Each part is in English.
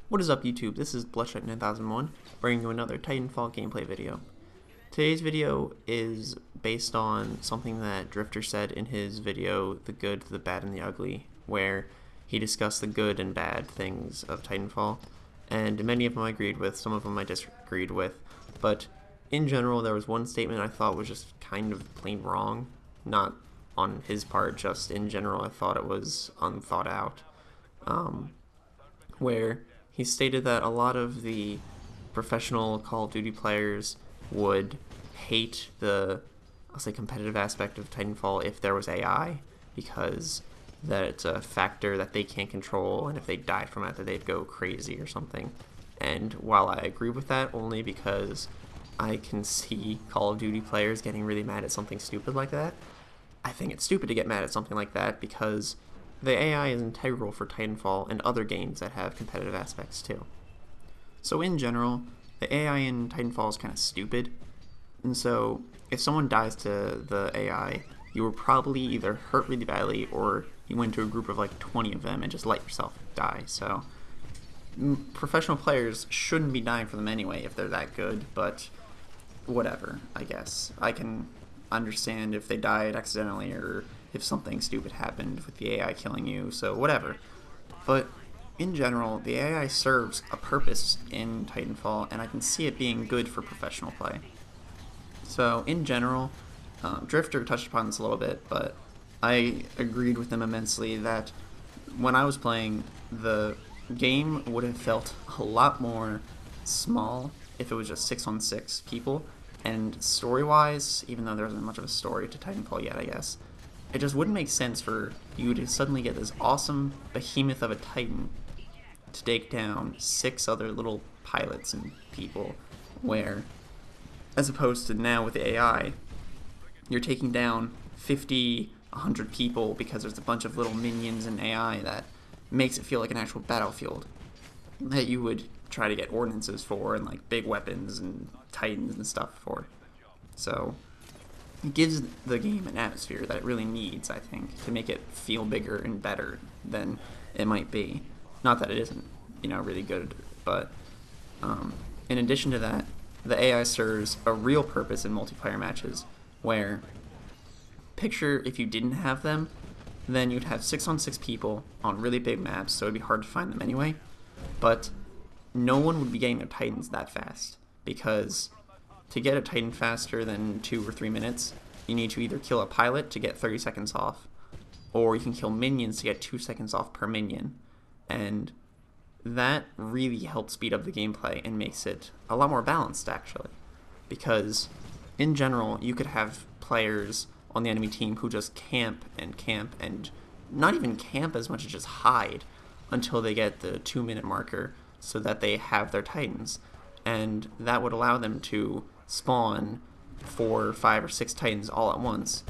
What is up, YouTube? This is Bloodshot9001 bringing you another Titanfall gameplay video. Today's video is based on something that Drifter said in his video, The Good, the Bad, and the Ugly, where he discussed the good and bad things of Titanfall, and many of them I agreed with, some of them I disagreed with, but in general there was one statement I thought was just kind of plain wrong, not on his part, just in general I thought it was unthought out, where he stated that a lot of the professional Call of Duty players would hate the, I'll say, competitive aspect of Titanfall if there was AI, because that it's a factor that they can't control, and if they died from it, that they'd go crazy or something. And while I agree with that only because I can see Call of Duty players getting really mad at something stupid like that, I think it's stupid to get mad at something like that because the AI is integral for Titanfall and other games that have competitive aspects too. So in general, the AI in Titanfall is kind of stupid, and so if someone dies to the AI, you were probably either hurt really badly or you went to a group of like 20 of them and just let yourself die. So professional players shouldn't be dying for them anyway if they're that good, but whatever, I guess. I can understand if they died accidentally or if something stupid happened with the AI killing you, so whatever. But in general, the AI serves a purpose in Titanfall, and I can see it being good for professional play. So in general, Drifter touched upon this a little bit, but I agreed with him immensely that when I was playing, the game would have felt a lot more small if it was just 6-on-6 people, and story-wise, even though there isn't much of a story to Titanfall yet, I guess, it just wouldn't make sense for you to suddenly get this awesome behemoth of a Titan to take down 6 other little pilots and people, where, as opposed to now with the AI, you're taking down 50, 100 people because there's a bunch of little minions and AI that makes it feel like an actual battlefield that you would try to get ordnances for and like big weapons and Titans and stuff for. So it gives the game an atmosphere that it really needs, I think, to make it feel bigger and better than it might be. Not that it isn't, really good, but in addition to that, the AI serves a real purpose in multiplayer matches, where, picture if you didn't have them, then you'd have 6-on-6 people on really big maps, so it'd be hard to find them anyway, but no one would be getting their Titans that fast, because to get a Titan faster than 2 or 3 minutes, you need to either kill a pilot to get 30 seconds off, or you can kill minions to get 2 seconds off per minion. And that really helps speed up the gameplay and makes it a lot more balanced, actually. Because, in general, you could have players on the enemy team who just camp, and not even camp as much as just hide until they get the 2-minute marker so that they have their Titans. And that would allow them to spawn 4, 5, or 6 Titans all at once,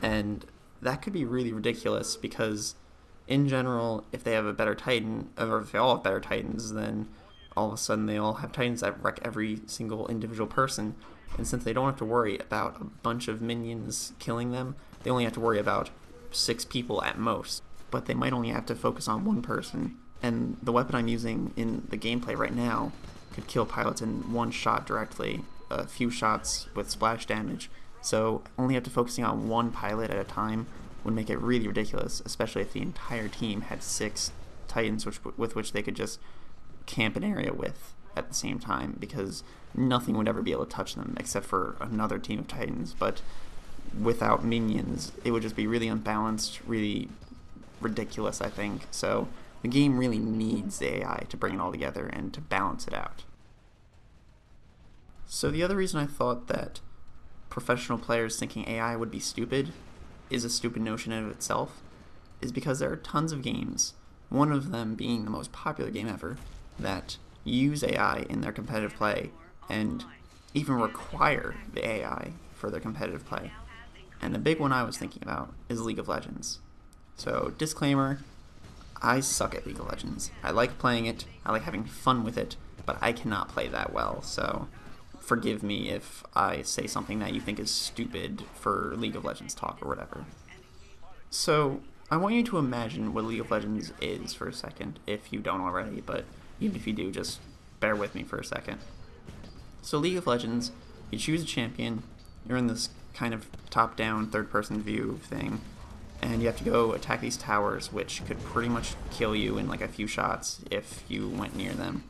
and that could be really ridiculous because in general, if they have a better Titan, or if they all have better Titans, then all of a sudden they all have Titans that wreck every single individual person, and since they don't have to worry about a bunch of minions killing them, they only have to worry about 6 people at most, but they might only have to focus on one person, and the weapon I'm using in the gameplay right now could kill pilots in one shot directly, a few shots with splash damage, so only have to focusing on one pilot at a time would make it really ridiculous, especially if the entire team had 6 Titans with which they could just camp an area with at the same time, because nothing would ever be able to touch them except for another team of Titans. But without minions, it would just be really unbalanced, really ridiculous, I think. So the game really needs the AI to bring it all together and to balance it out. So the other reason I thought that professional players thinking AI would be stupid is a stupid notion in of itself is because there are tons of games, one of them being the most popular game ever, that use AI in their competitive play and even require the AI for their competitive play. And the big one I was thinking about is League of Legends. So disclaimer, I suck at League of Legends. I like playing it, I like having fun with it, but I cannot play that well, so forgive me if I say something that you think is stupid for League of Legends talk or whatever. So I want you to imagine what League of Legends is for a second, if you don't already, but even if you do, just bear with me for a second. So League of Legends, you choose a champion, you're in this kind of top-down, third-person view thing, and you have to go attack these towers, which could pretty much kill you in like a few shots if you went near them.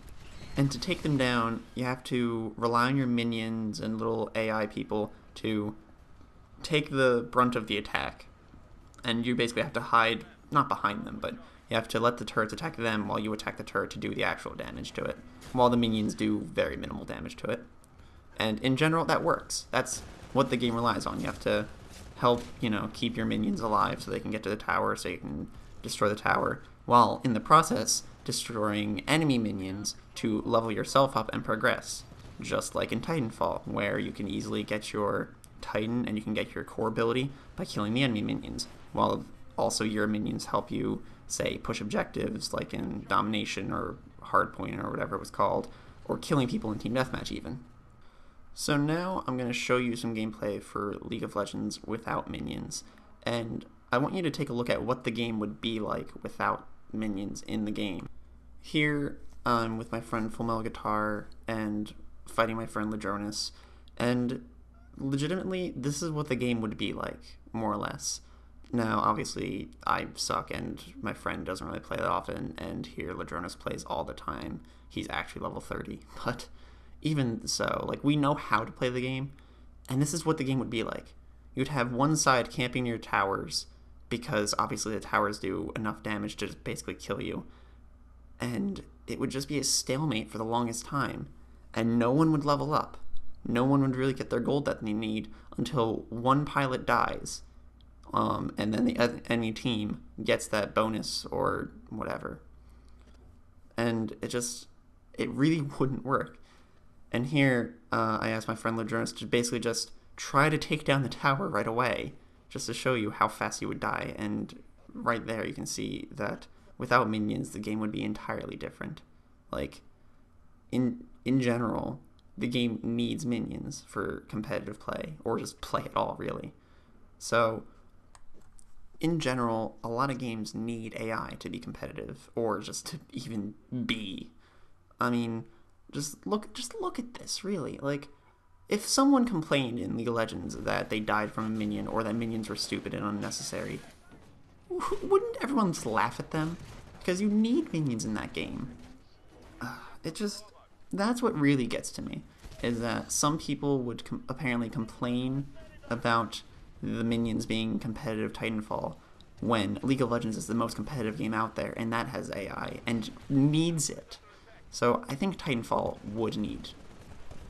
And to take them down, you have to rely on your minions and little AI people to take the brunt of the attack. And you basically have to hide, not behind them, but you have to let the turrets attack them while you attack the turret to do the actual damage to it, while the minions do very minimal damage to it. And in general, that works. That's what the game relies on. You have to help, keep your minions alive so they can get to the tower, so you can destroy the tower, while in the process destroying enemy minions to level yourself up and progress, just like in Titanfall, where you can easily get your Titan and you can get your core ability by killing the enemy minions, while also your minions help you, say, push objectives like in Domination or Hardpoint or whatever it was called, or killing people in Team Deathmatch even. So now I'm going to show you some gameplay for League of Legends without minions, and I want you to take a look at what the game would be like without minions in the game. Here I'm with my friend Full Metal Guitar and fighting my friend Ladronis, and legitimately this is what the game would be like, more or less. Now obviously I suck and my friend doesn't really play that often, and here Ladronis plays all the time. He's actually level 30, but even so, like, we know how to play the game, and this is what the game would be like. You'd have one side camping near towers, because obviously the towers do enough damage to just basically kill you, and it would just be a stalemate for the longest time, and no one would level up. No one would really get their gold that they need until one pilot dies, and then the enemy team gets that bonus or whatever. And it really wouldn't work. And here, I asked my friend Ladronis to basically just try to take down the tower right away, just to show you how fast you would die. And right there you can see that without minions, the game would be entirely different. Like, in general, the game needs minions for competitive play, or just play at all, really. So, in general, a lot of games need AI to be competitive, or just to even be. I mean, just look at this, really. Like, if someone complained in League of Legends that they died from a minion, or that minions were stupid and unnecessary, wouldn't everyone just laugh at them? Because you need minions in that game. That's what really gets to me, is that some people would apparently complain about the minions being competitive Titanfall, when League of Legends is the most competitive game out there, and that has AI, and needs it. So I think Titanfall would need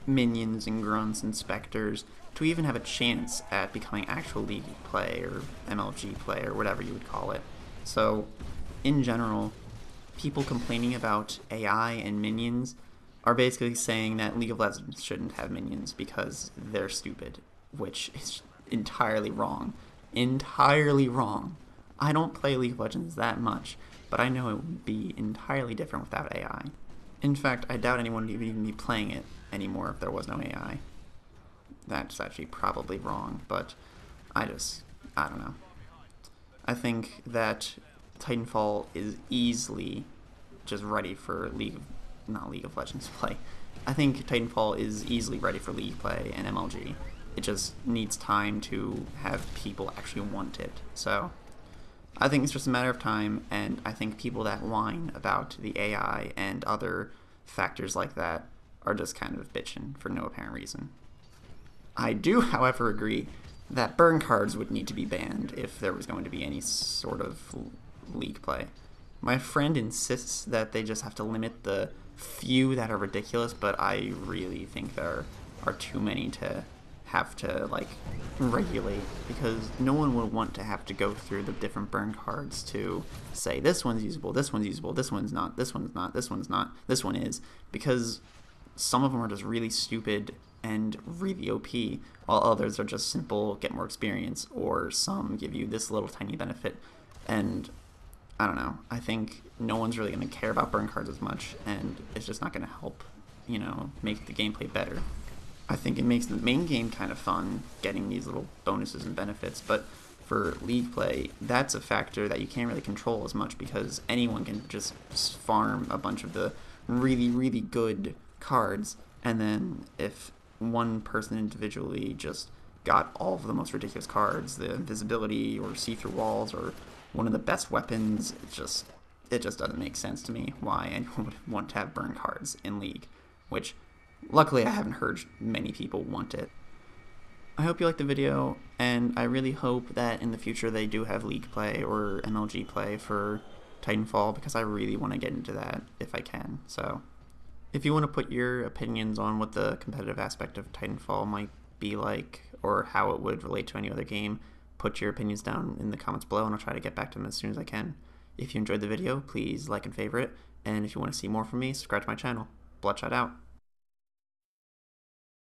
minions and grunts and specters to even have a chance at becoming actual League play or MLG play or whatever you would call it. So in general, people complaining about AI and minions are basically saying that League of Legends shouldn't have minions because they're stupid, which is entirely wrong. Entirely wrong. I don't play League of Legends that much, but I know it would be entirely different without AI. In fact, I doubt anyone would even be playing it anymore if there was no AI. That's actually probably wrong, but I don't know. I think that Titanfall is easily just ready for not League of Legends play. I think Titanfall is easily ready for League play and MLG. It just needs time to have people actually want it. So I think it's just a matter of time, and I think people that whine about the AI and other factors like that are just kind of bitching for no apparent reason. I do, however, agree that burn cards would need to be banned if there was going to be any sort of League play. My friend insists that they just have to limit the few that are ridiculous, but I really think there are too many to have to, like, regulate, because no one would want to have to go through the different burn cards to say this one's usable, this one's usable, this one's not, this one's not, this one's not, this one is, because some of them are just really stupid and really OP, while others are just simple, get more experience, or some give you this little tiny benefit. And I don't know, I think no one's really going to care about burn cards as much, and it's just not going to help, make the gameplay better. I think it makes the main game kind of fun, getting these little bonuses and benefits, but for League play, that's a factor that you can't really control as much, because anyone can just farm a bunch of the really, really good cards, and then if one person individually just got all of the most ridiculous cards, the invisibility or see-through walls or one of the best weapons, it just doesn't make sense to me why anyone would want to have burn cards in League, which luckily I haven't heard many people want it. I hope you liked the video, and I really hope that in the future they do have League play or MLG play for Titanfall, because I really want to get into that if I can. So if you want to put your opinions on what the competitive aspect of Titanfall might be like, or how it would relate to any other game, put your opinions down in the comments below, and I'll try to get back to them as soon as I can. If you enjoyed the video, please like and favorite, and if you want to see more from me, subscribe to my channel. Bloodshot out.